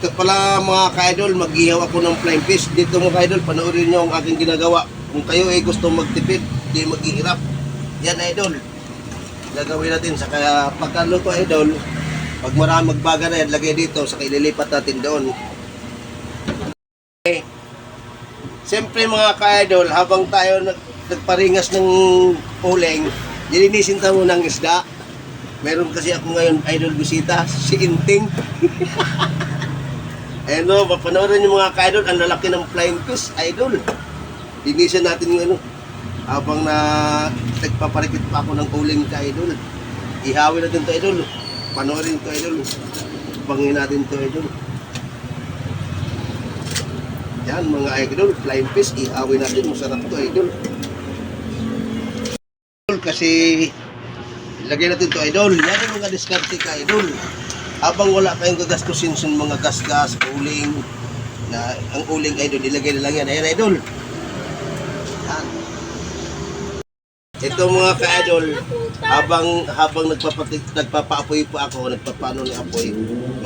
Ito pala mga ka-idol, mag-ihaw ako ng flying fish. Dito mga ka-idol, panoorin nyo ang aking ginagawa. Kung kayo ay gusto magtipid, di maghihirap. Yan idol. Gagawin natin sa kaya pagkaluto idol, pag marami magbaga na yan, lagay dito, saka ililipat natin doon. Okay. Siyempre mga ka-idol, habang tayo nagparingas ng uling, nilinisin tayo ng isda. Meron kasi ako ngayon idol bisita, si Inting. Ayan o, papanoorin yung mga ka-idol, ang lalaki ng flying fish, idol. Linisan natin yung ano, habang nagpaparikit pa ako ng uling ka-idol. Ihawin natin to idol, panoorin to idol, bangin natin to idol. Yan mga idol, flying fish, ihawin natin, masarap to idol. Kasi, ilagay natin to idol, yan yung mga diskarte ka idol. Habang wala kayong gagastusin sa mga gas-gas, uling, na ang uling idol, ilagay na lang yan. Ayan idol. Yan. Ito mga ka-idol, habang nagpapaapoy pa ako, nagpapano ni apoy,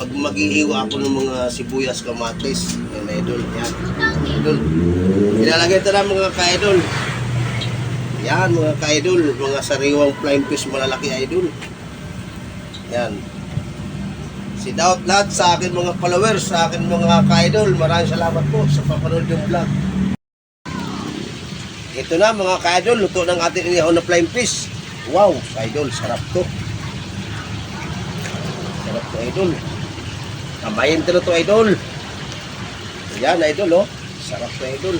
maghihiwa ako ng mga sibuyas, kamatis. Ayan idol, yan. Idol. Ilalagay ito na mga ka-idol. Yan mga ka-idol, mga sariwang flying fish malalaki idol. Yan. Shout out lahat sa akin mga followers, sa akin mga ka-idol. Maraming salamat po sa papanood yung vlog. Ito na mga ka-idol, luto ng ating inihaw na flying fish. Wow, ka-idol, sarap to. Sarap to idol. Kamayin to idol. Yan idol oh, sarap to idol.